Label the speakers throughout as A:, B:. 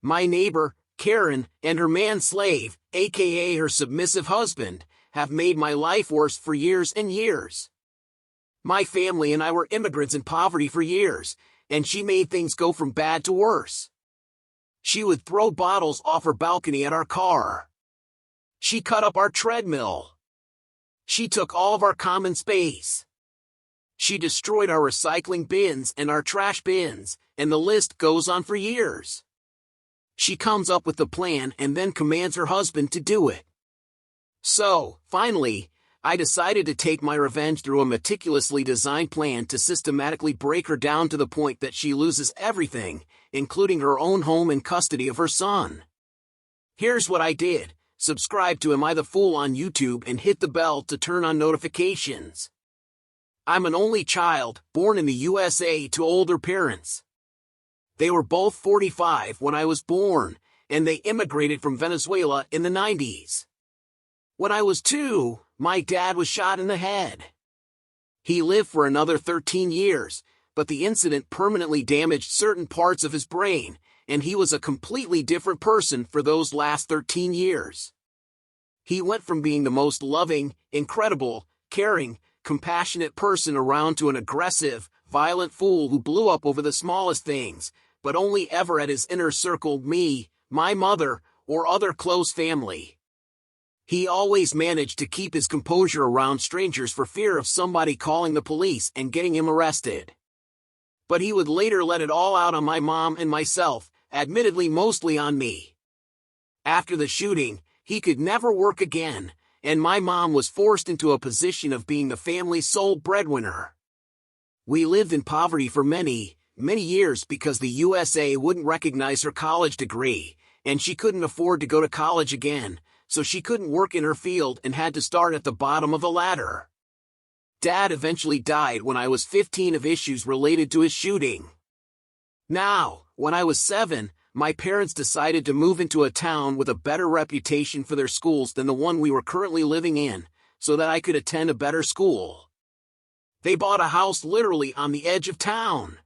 A: My neighbor, Karen, and her man-slave, aka her submissive husband, have made my life worse for years and years. My family and I were immigrants in poverty for years, and she made things go from bad to worse. She would throw bottles off her balcony at our car. She cut up our treadmill. She took all of our common space. She destroyed our recycling bins and our trash bins, and the list goes on for years. She comes up with the plan and then commands her husband to do it. So, finally, I decided to take my revenge through a meticulously designed plan to systematically break her down to the point that she loses everything, including her own home and custody of her son. Here's what I did. Subscribe to AmITheA on YouTube and hit the bell to turn on notifications. I'm an only child, born in the USA to older parents. They were both 45 when I was born, and they immigrated from Venezuela in the 90s. When I was 2, my dad was shot in the head. He lived for another 13 years, but the incident permanently damaged certain parts of his brain, and he was a completely different person for those last 13 years. He went from being the most loving, incredible, caring, compassionate person around to an aggressive, violent fool who blew up over the smallest things, but only ever at his inner circle, me, my mother, or other close family. He always managed to keep his composure around strangers for fear of somebody calling the police and getting him arrested. But he would later let it all out on my mom and myself, admittedly mostly on me. After the shooting, he could never work again, and my mom was forced into a position of being the family's sole breadwinner. We lived in poverty for many years because the USA wouldn't recognize her college degree, and she couldn't afford to go to college again, so she couldn't work in her field and had to start at the bottom of the ladder. Dad eventually died when I was 15 of issues related to his shooting. Now, when I was 7, my parents decided to move into a town with a better reputation for their schools than the one we were currently living in, so that I could attend a better school. They bought a house literally on the edge of town.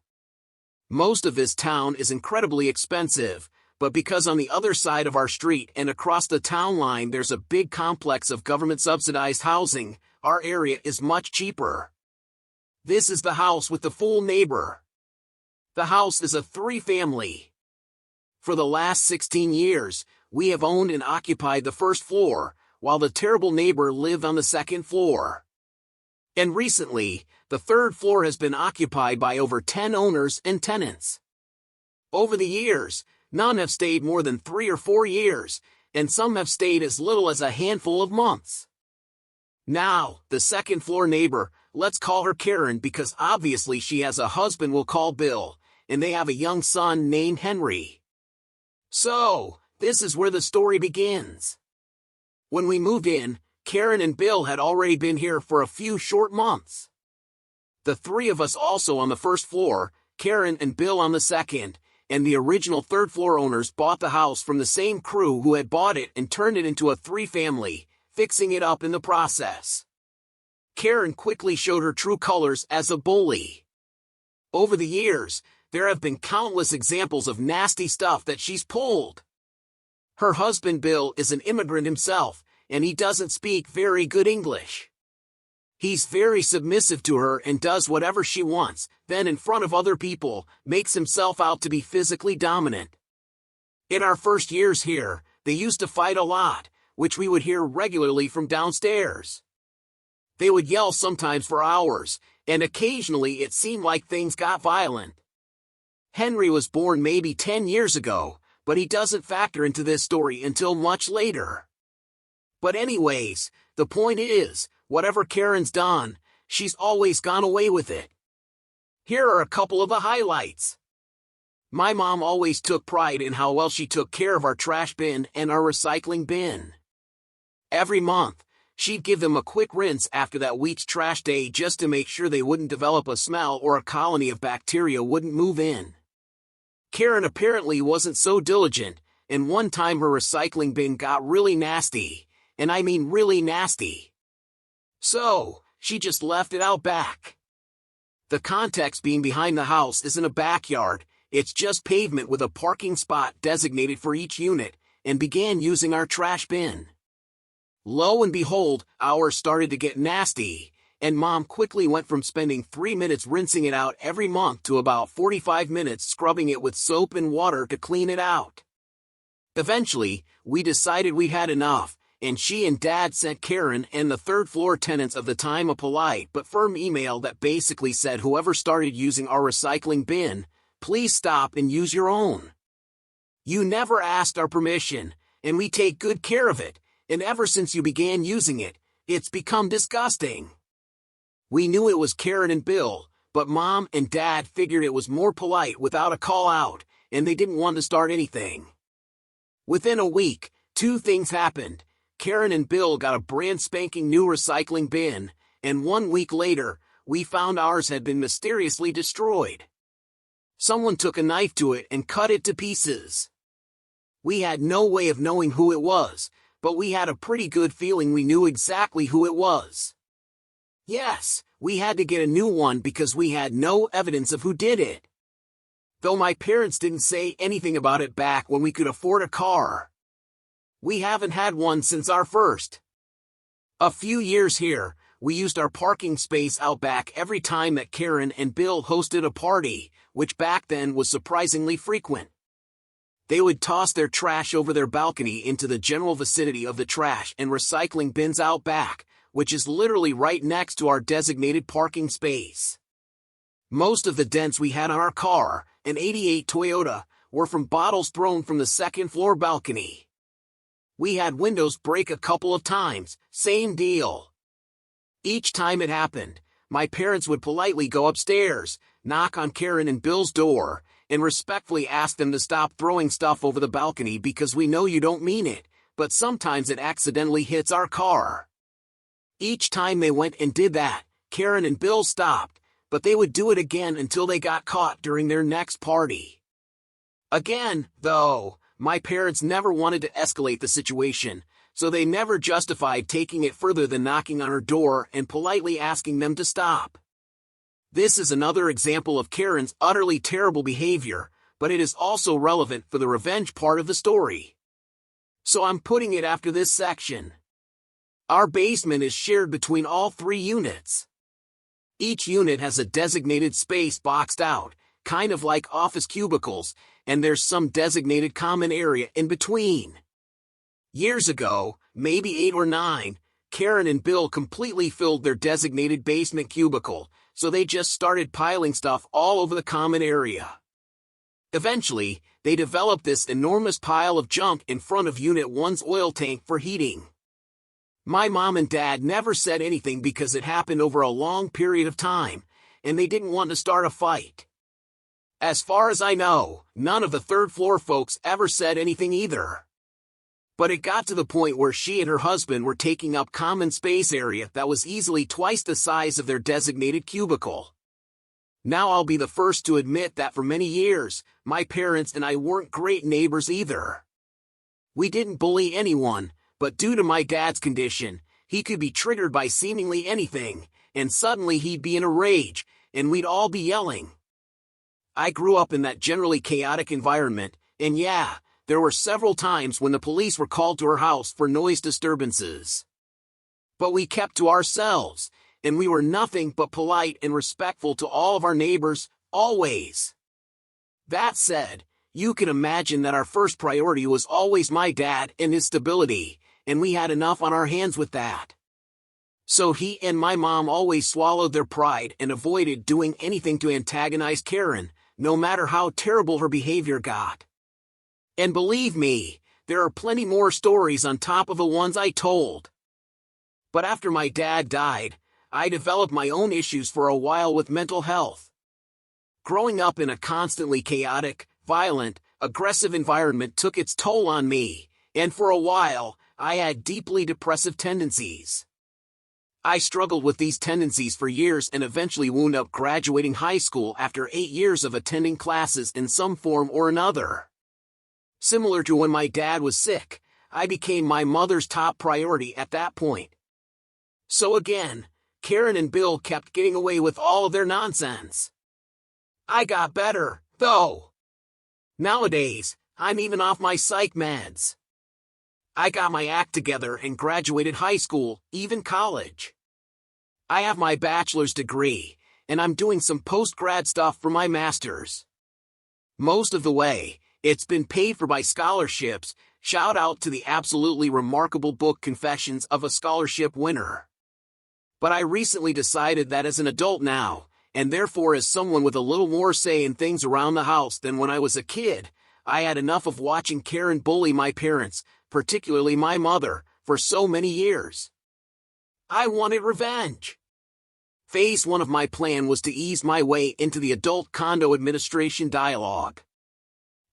A: Most of this town is incredibly expensive, but because on the other side of our street and across the town line there's a big complex of government-subsidized housing, our area is much cheaper. This is the house with the full neighbor. The house is a 3-family. For the last 16 years, we have owned and occupied the first floor, while the terrible neighbor lived on the second floor. And recently, the third floor has been occupied by over 10 owners and tenants. Over the years, none have stayed more than 3 or 4 years, and some have stayed as little as a handful of months. Now, the second-floor neighbor, let's call her Karen because obviously she has a husband we'll call Bill, and they have a young son named Henry. So, this is where the story begins. When we moved in, Karen and Bill had already been here for a few short months. The 3 of us also on the first floor, Karen and Bill on the second, and the original third-floor owners bought the house from the same crew who had bought it and turned it into a 3-family, fixing it up in the process. Karen quickly showed her true colors as a bully. Over the years, there have been countless examples of nasty stuff that she's pulled. Her husband Bill is an immigrant himself, and he doesn't speak very good English. He's very submissive to her and does whatever she wants, then in front of other people, makes himself out to be physically dominant. In our first years here, they used to fight a lot, which we would hear regularly from downstairs. They would yell sometimes for hours, and occasionally it seemed like things got violent. Henry was born maybe 10 years ago, but he doesn't factor into this story until much later. But anyways, the point is, whatever Karen's done, she's always gone away with it. Here are a couple of the highlights. My mom always took pride in how well she took care of our trash bin and our recycling bin. Every month, she'd give them a quick rinse after that week's trash day just to make sure they wouldn't develop a smell or a colony of bacteria wouldn't move in. Karen apparently wasn't so diligent, and one time her recycling bin got really nasty, and I mean really nasty. So, she just left it out back. The context being behind the house is in a backyard, It's just pavement with a parking spot designated for each unit, and began using our trash bin. Lo and behold, ours started to get nasty, and Mom quickly went from spending 3 minutes rinsing it out every month to about 45 minutes scrubbing it with soap and water to clean it out. Eventually, we decided we had enough, and she and Dad sent Karen and the third-floor tenants of the time a polite but firm email that basically said whoever started using our recycling bin, please stop and use your own. You never asked our permission, and we take good care of it, and ever since you began using it, it's become disgusting. We knew it was Karen and Bill, but Mom and Dad figured it was more polite without a call-out, and they didn't want to start anything. Within a week, 2 things happened. Karen and Bill got a brand spanking new recycling bin, and 1 week later, we found ours had been mysteriously destroyed. Someone took a knife to it and cut it to pieces. We had no way of knowing who it was, but we had a pretty good feeling we knew exactly who it was. Yes, we had to get a new one because we had no evidence of who did it. Though my parents didn't say anything about it back when we could afford a car. We haven't had one since our first. A few years here, we used our parking space out back every time that Karen and Bill hosted a party, which back then was surprisingly frequent. They would toss their trash over their balcony into the general vicinity of the trash and recycling bins out back, which is literally right next to our designated parking space. Most of the dents we had on our car, an '88 Toyota, were from bottles thrown from the second-floor balcony. We had windows break a couple of times, same deal. Each time it happened, my parents would politely go upstairs, knock on Karen and Bill's door, and respectfully ask them to stop throwing stuff over the balcony because we know you don't mean it, but sometimes it accidentally hits our car. Each time they went and did that, Karen and Bill stopped, but they would do it again until they got caught during their next party. Again, though, my parents never wanted to escalate the situation, so they never justified taking it further than knocking on her door and politely asking them to stop. This is another example of Karen's utterly terrible behavior, but it is also relevant for the revenge part of the story. So I'm putting it after this section. Our basement is shared between all 3 units. Each unit has a designated space boxed out, kind of like office cubicles, and there's some designated common area in between. Years ago, maybe 8 or 9, Karen and Bill completely filled their designated basement cubicle, so they just started piling stuff all over the common area. Eventually, they developed this enormous pile of junk in front of Unit 1's oil tank for heating. My mom and dad never said anything because it happened over a long period of time, and they didn't want to start a fight. As far as I know, none of the third-floor folks ever said anything either. But it got to the point where she and her husband were taking up common space area that was easily twice the size of their designated cubicle. Now I'll be the first to admit that for many years, my parents and I weren't great neighbors either. We didn't bully anyone, but due to my dad's condition, he could be triggered by seemingly anything, and suddenly he'd be in a rage, and we'd all be yelling. I grew up in that generally chaotic environment, and yeah, there were several times when the police were called to our house for noise disturbances. But we kept to ourselves, and we were nothing but polite and respectful to all of our neighbors, always. That said, you can imagine that our first priority was always my dad and his stability, and we had enough on our hands with that. So he and my mom always swallowed their pride and avoided doing anything to antagonize Karen, no matter how terrible her behavior got. And believe me, there are plenty more stories on top of the ones I told. But after my dad died, I developed my own issues for a while with mental health. Growing up in a constantly chaotic, violent, aggressive environment took its toll on me, and for a while, I had deeply depressive tendencies. I struggled with these tendencies for years and eventually wound up graduating high school after 8 years of attending classes in some form or another. Similar to when my dad was sick, I became my mother's top priority at that point. So again, Karen and Bill kept getting away with all of their nonsense. I got better, though. Nowadays, I'm even off my psych meds. I got my act together and graduated high school, even college. I have my bachelor's degree, and I'm doing some post-grad stuff for my master's. Most of the way, it's been paid for by scholarships. Shout out to the absolutely remarkable book Confessions of a Scholarship Winner. But I recently decided that as an adult now, and therefore as someone with a little more say in things around the house than when I was a kid, I had enough of watching Karen bully my parents, particularly my mother, for so many years. I wanted revenge. Phase 1 of my plan was to ease my way into the adult condo administration dialogue.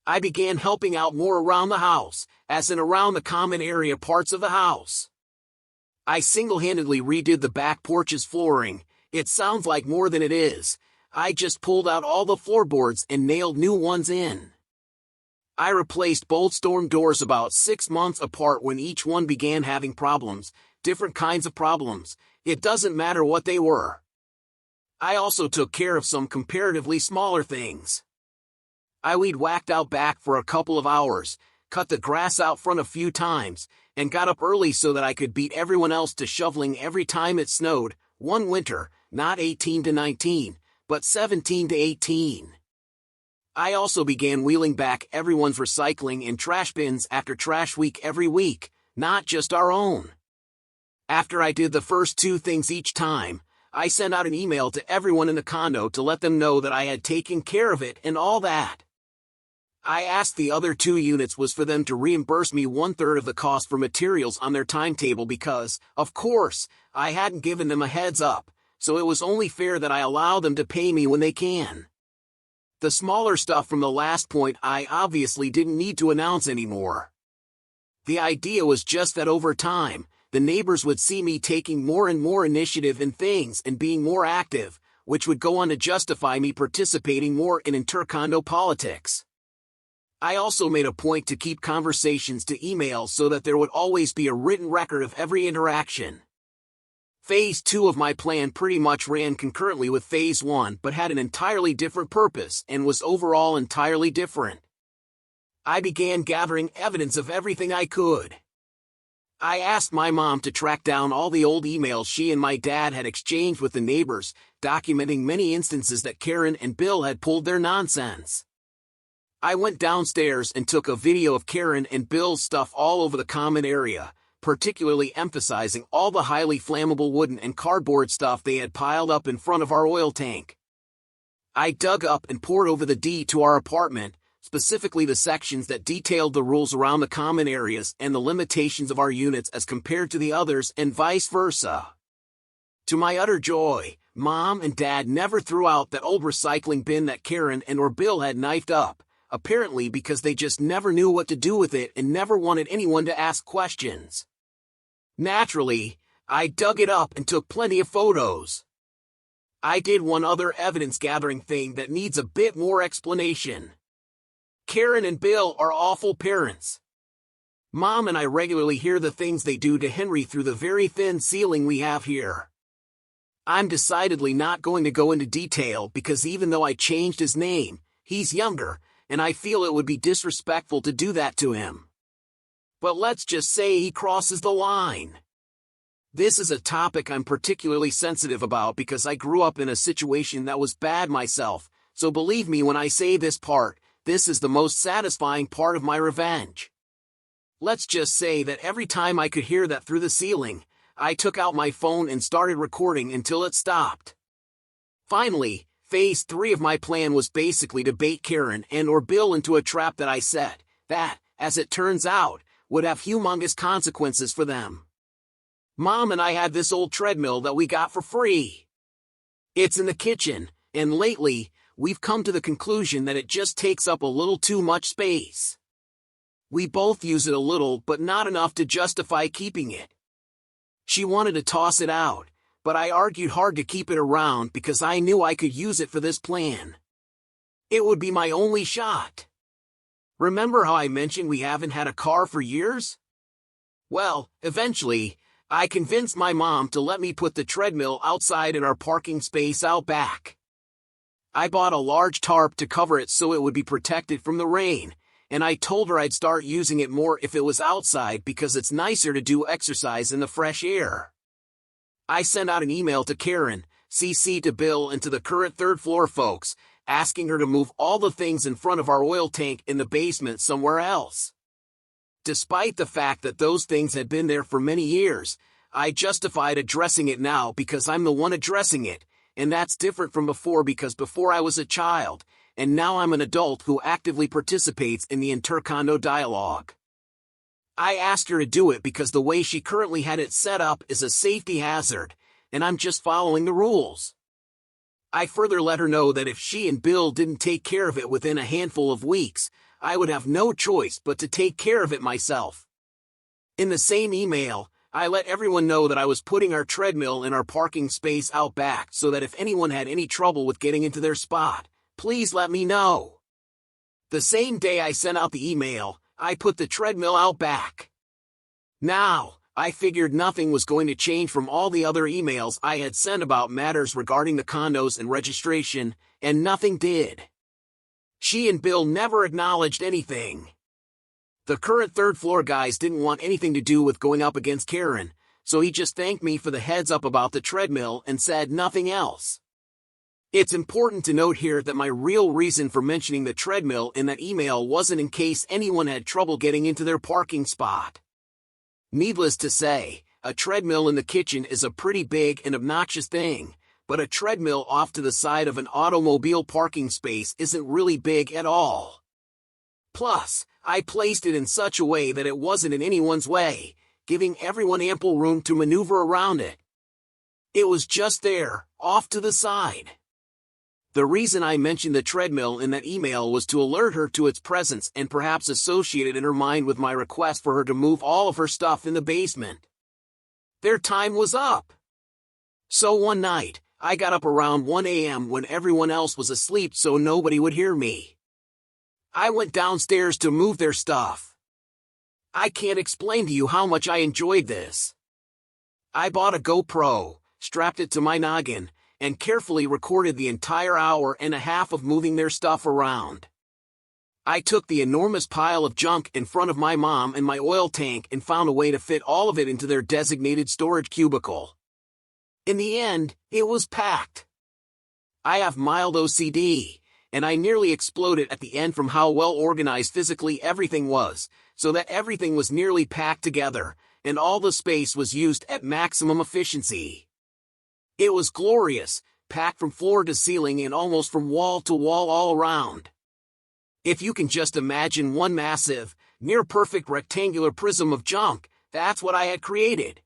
A: I began helping out more around the house, as in around the common area parts of the house. I single-handedly redid the back porch's flooring. It sounds like more than it is. I just pulled out all the floorboards and nailed new ones in. I replaced both storm doors about 6 months apart when each one began having problems, different kinds of problems. It doesn't matter what they were. I also took care of some comparatively smaller things. I weed-whacked out back for a couple of hours, cut the grass out front a few times, and got up early so that I could beat everyone else to shoveling every time it snowed, one winter, not 18 to 19, but 17 to 18. I also began wheeling back everyone's recycling in trash bins after trash week every week, not just our own. After I did the first 2 things each time, I sent out an email to everyone in the condo to let them know that I had taken care of it and all that. I asked the other 2 units was for them to reimburse me 1/3 of the cost for materials on their timetable because, of course, I hadn't given them a heads up, so it was only fair that I allow them to pay me when they can. The smaller stuff from the last point I obviously didn't need to announce anymore. The idea was just that over time, the neighbors would see me taking more and more initiative in things and being more active, which would go on to justify me participating more in intercondo politics. I also made a point to keep conversations to email so that there would always be a written record of every interaction. Phase 2 of my plan pretty much ran concurrently with Phase 1 but had an entirely different purpose and was overall entirely different. I began gathering evidence of everything I could. I asked my mom to track down all the old emails she and my dad had exchanged with the neighbors, documenting many instances that Karen and Bill had pulled their nonsense. I went downstairs and took a video of Karen and Bill's stuff all over the common area, particularly emphasizing all the highly flammable wooden and cardboard stuff they had piled up in front of our oil tank. I dug up and poured over the deed to our apartment, specifically the sections that detailed the rules around the common areas and the limitations of our units as compared to the others and vice versa. To my utter joy, Mom and Dad never threw out that old recycling bin that Karen and or Bill had knifed up, apparently because they just never knew what to do with it and never wanted anyone to ask questions. Naturally, I dug it up and took plenty of photos. I did one other evidence-gathering thing that needs a bit more explanation. Karen and Bill are awful parents. Mom and I regularly hear the things they do to Henry through the very thin ceiling we have here. I'm decidedly not going to go into detail because even though I changed his name, he's younger, and I feel it would be disrespectful to do that to him. But let's just say he crosses the line. This is a topic I'm particularly sensitive about because I grew up in a situation that was bad myself, so believe me when I say this part, this is the most satisfying part of my revenge. Let's just say that every time I could hear that through the ceiling, I took out my phone and started recording until it stopped. Finally, Phase 3 of my plan was basically to bait Karen and or Bill into a trap that I set, that, as it turns out, would have humongous consequences for them. Mom and I had this old treadmill that we got for free. It's in the kitchen, and lately, we've come to the conclusion that it just takes up a little too much space. We both use it a little but not enough to justify keeping it. She wanted to toss it out, but I argued hard to keep it around because I knew I could use it for this plan. It would be my only shot. Remember how I mentioned we haven't had a car for years? Well, eventually, I convinced my mom to let me put the treadmill outside in our parking space out back. I bought a large tarp to cover it so it would be protected from the rain, and I told her I'd start using it more if it was outside because it's nicer to do exercise in the fresh air. I sent out an email to Karen, CC to Bill and to the current third floor folks, asking her to move all the things in front of our oil tank in the basement somewhere else. Despite the fact that those things had been there for many years, I justified addressing it now because I'm the one addressing it, and that's different from before because before I was a child, and now I'm an adult who actively participates in the intercondo dialogue. I asked her to do it because the way she currently had it set up is a safety hazard, and I'm just following the rules. I further let her know that if she and Bill didn't take care of it within a handful of weeks, I would have no choice but to take care of it myself. In the same email, I let everyone know that I was putting our treadmill in our parking space out back so that if anyone had any trouble with getting into their spot, please let me know. The same day I sent out the email, I put the treadmill out back. Now, I figured nothing was going to change from all the other emails I had sent about matters regarding the condos and registration, and nothing did. She and Bill never acknowledged anything. The current third floor guys didn't want anything to do with going up against Karen, so he just thanked me for the heads up about the treadmill and said nothing else. It's important to note here that my real reason for mentioning the treadmill in that email wasn't in case anyone had trouble getting into their parking spot. Needless to say, a treadmill in the kitchen is a pretty big and obnoxious thing, but a treadmill off to the side of an automobile parking space isn't really big at all. Plus, I placed it in such a way that it wasn't in anyone's way, giving everyone ample room to maneuver around it. It was just there, off to the side. The reason I mentioned the treadmill in that email was to alert her to its presence and perhaps associate it in her mind with my request for her to move all of her stuff in the basement. Their time was up. So one night, I got up around 1 a.m. when everyone else was asleep so nobody would hear me. I went downstairs to move their stuff. I can't explain to you how much I enjoyed this. I bought a GoPro, strapped it to my noggin, and carefully recorded the entire hour and a half of moving their stuff around. I took the enormous pile of junk in front of my mom and my oil tank and found a way to fit all of it into their designated storage cubicle. In the end, it was packed. I have mild OCD, and I nearly exploded at the end from how well organized physically everything was, so that everything was nearly packed together, and all the space was used at maximum efficiency. It was glorious, packed from floor to ceiling and almost from wall to wall all around. If you can just imagine one massive, near-perfect rectangular prism of junk, that's what I had created.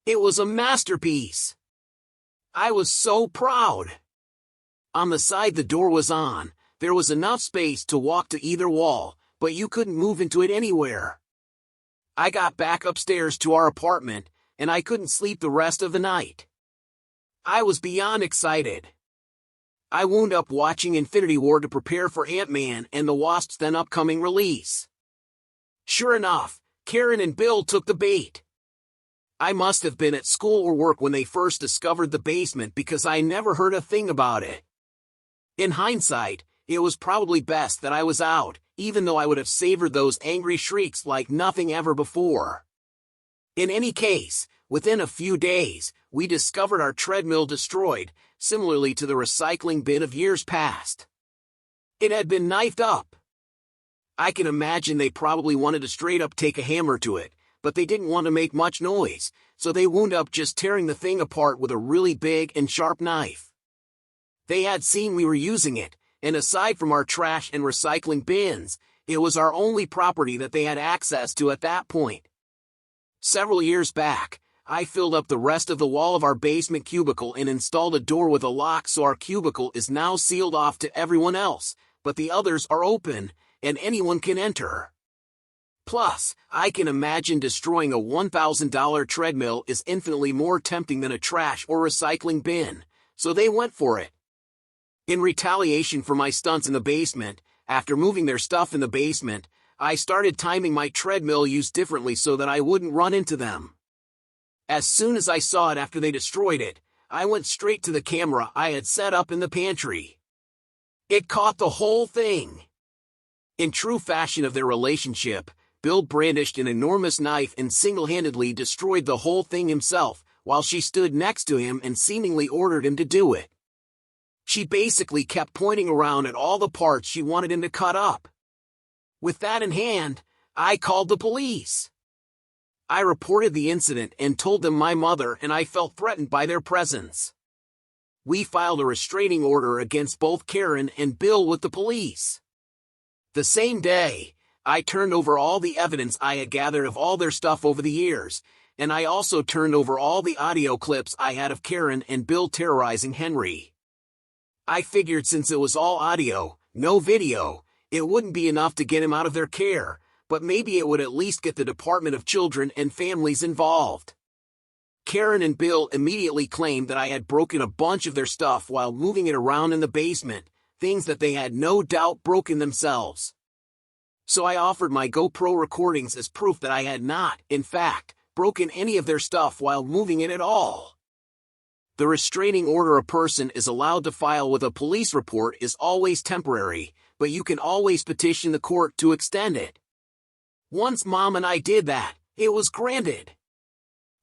A: It was a masterpiece. I was so proud. On the side the door was on, there was enough space to walk to either wall, but you couldn't move into it anywhere. I got back upstairs to our apartment, and I couldn't sleep the rest of the night. I was beyond excited. I wound up watching Infinity War to prepare for Ant-Man and the Wasp's then upcoming release. Sure enough, Karen and Bill took the bait. I must have been at school or work when they first discovered the basement because I never heard a thing about it. In hindsight, it was probably best that I was out, even though I would have savored those angry shrieks like nothing ever before. In any case, within a few days, we discovered our treadmill destroyed, similarly to the recycling bin of years past. It had been knifed up. I can imagine they probably wanted to straight up take a hammer to it, but they didn't want to make much noise, so they wound up just tearing the thing apart with a really big and sharp knife. They had seen we were using it, and aside from our trash and recycling bins, it was our only property that they had access to at that point. Several years back, I filled up the rest of the wall of our basement cubicle and installed a door with a lock so our cubicle is now sealed off to everyone else, but the others are open, and anyone can enter. Plus, I can imagine destroying a $1,000 treadmill is infinitely more tempting than a trash or recycling bin, so they went for it. In retaliation for my stunts in the basement, after moving their stuff in the basement, I started timing my treadmill use differently so that I wouldn't run into them. As soon as I saw it after they destroyed it, I went straight to the camera I had set up in the pantry. It caught the whole thing. In true fashion of their relationship, Bill brandished an enormous knife and single-handedly destroyed the whole thing himself, while she stood next to him and seemingly ordered him to do it. She basically kept pointing around at all the parts she wanted him to cut up. With that in hand, I called the police. I reported the incident and told them my mother and I felt threatened by their presence. We filed a restraining order against both Karen and Bill with the police. The same day, I turned over all the evidence I had gathered of all their stuff over the years, and I also turned over all the audio clips I had of Karen and Bill terrorizing Henry. I figured since it was all audio, no video, it wouldn't be enough to get him out of their care, but maybe it would at least get the Department of Children and Families involved. Karen and Bill immediately claimed that I had broken a bunch of their stuff while moving it around in the basement, things that they had no doubt broken themselves. So I offered my GoPro recordings as proof that I had not, in fact, broken any of their stuff while moving it at all. The restraining order a person is allowed to file with a police report is always temporary, but you can always petition the court to extend it. Once Mom and I did that, it was granted.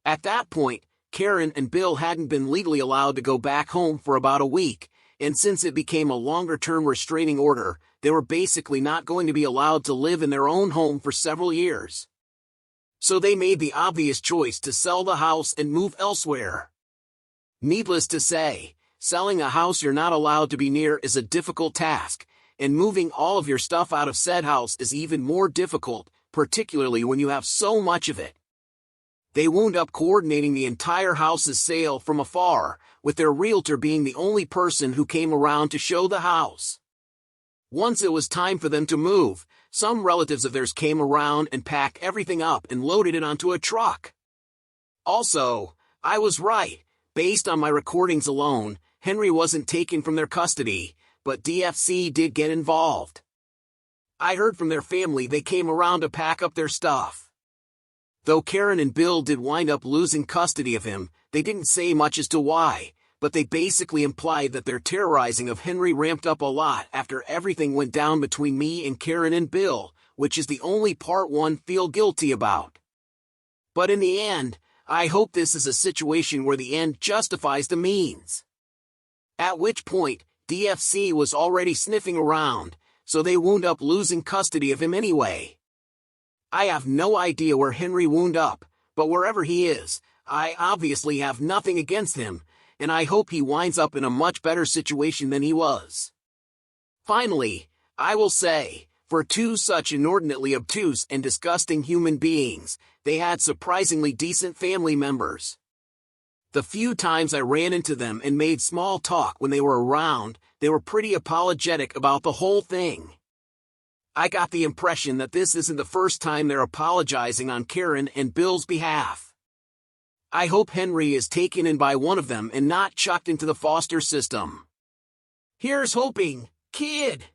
A: At that point, Karen and Bill hadn't been legally allowed to go back home for about a week, and since it became a longer-term restraining order, they were basically not going to be allowed to live in their own home for several years. So they made the obvious choice to sell the house and move elsewhere. Needless to say, selling a house you're not allowed to be near is a difficult task, and moving all of your stuff out of said house is even more difficult, particularly when you have so much of it. They wound up coordinating the entire house's sale from afar, with their realtor being the only person who came around to show the house. Once it was time for them to move, some relatives of theirs came around and packed everything up and loaded it onto a truck. Also, I was right. Based on my recordings alone, Henry wasn't taken from their custody, but DFC did get involved. I heard from their family they came around to pack up their stuff. Though Karen and Bill did wind up losing custody of him, they didn't say much as to why, but they basically implied that their terrorizing of Henry ramped up a lot after everything went down between me and Karen and Bill, which is the only part one feel guilty about. But in the end, I hope this is a situation where the end justifies the means. At which point, DFC was already sniffing around, so they wound up losing custody of him anyway. I have no idea where Henry wound up, but wherever he is, I obviously have nothing against him, and I hope he winds up in a much better situation than he was. Finally, I will say, for two such inordinately obtuse and disgusting human beings, they had surprisingly decent family members. The few times I ran into them and made small talk when they were around, they were pretty apologetic about the whole thing. I got the impression that this isn't the first time they're apologizing on Karen and Bill's behalf. I hope Henry is taken in by one of them and not chucked into the foster system. Here's hoping, kid.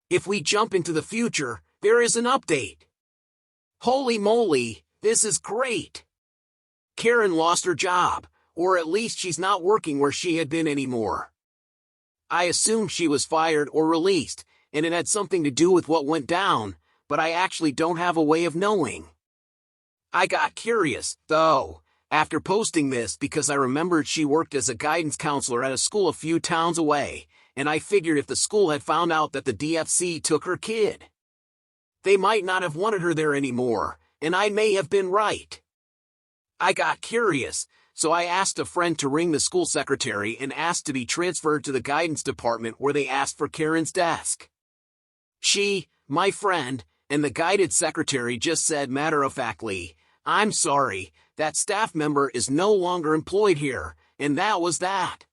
A: If we jump into the future, there is an update. Holy moly, this is great. Karen lost her job, or at least she's not working where she had been anymore. I assumed she was fired or released, and it had something to do with what went down, but I actually don't have a way of knowing. I got curious, though, after posting this because I remembered she worked as a guidance counselor at a school a few towns away, and I figured if the school had found out that the DFC took her kid, they might not have wanted her there anymore, and I may have been right. I got curious, so I asked a friend to ring the school secretary and asked to be transferred to the guidance department where they asked for Karen's desk. She, my friend, and the guidance secretary just said matter-of-factly, "I'm sorry, that staff member is no longer employed here," and that was that.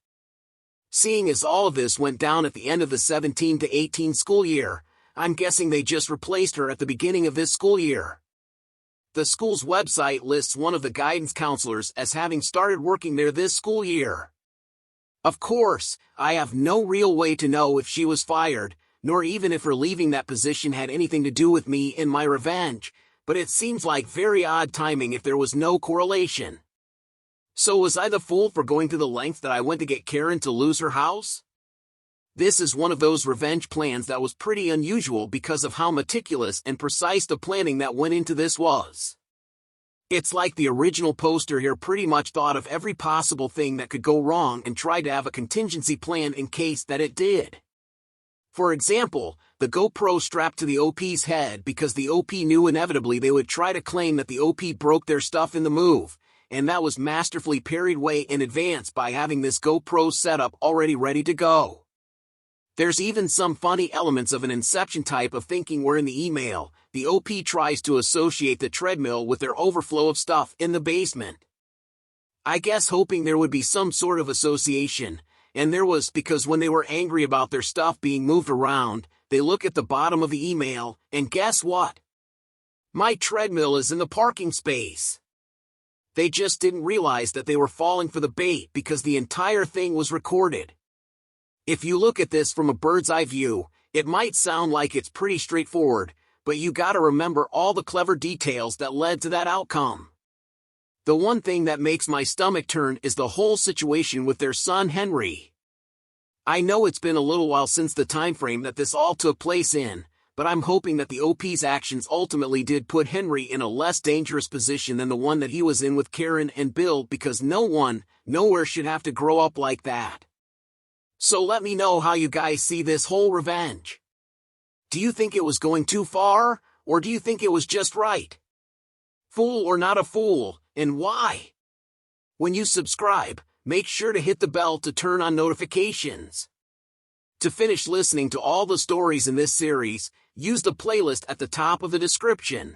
A: Seeing as all of this went down at the end of the 17 to 18 school year, I'm guessing they just replaced her at the beginning of this school year. The school's website lists one of the guidance counselors as having started working there this school year. Of course, I have no real way to know if she was fired, nor even if her leaving that position had anything to do with me and my revenge, but it seems like very odd timing if there was no correlation. So was I the fool for going to the length that I went to get Karen to lose her house? This is one of those revenge plans that was pretty unusual because of how meticulous and precise the planning that went into this was. It's like the original poster here pretty much thought of every possible thing that could go wrong and tried to have a contingency plan in case that it did. For example, the GoPro strapped to the OP's head because the OP knew inevitably they would try to claim that the OP broke their stuff in the move, and that was masterfully parried way in advance by having this GoPro setup already ready to go. There's even some funny elements of an Inception type of thinking where in the email, the OP tries to associate the treadmill with their overflow of stuff in the basement. I guess hoping there would be some sort of association, and there was, because when they were angry about their stuff being moved around, they look at the bottom of the email, and guess what? My treadmill is in the parking space. They just didn't realize that they were falling for the bait because the entire thing was recorded. If you look at this from a bird's eye view, it might sound like it's pretty straightforward, but you gotta remember all the clever details that led to that outcome. The one thing that makes my stomach turn is the whole situation with their son Henry. I know it's been a little while since the time frame that this all took place in, but I'm hoping that the OP's actions ultimately did put Henry in a less dangerous position than the one that he was in with Karen and Bill, because no one, nowhere should have to grow up like that. So let me know how you guys see this whole revenge. Do you think it was going too far, or do you think it was just right? Fool or not a fool, and why? When you subscribe, make sure to hit the bell to turn on notifications. To finish listening to all the stories in this series, use the playlist at the top of the description.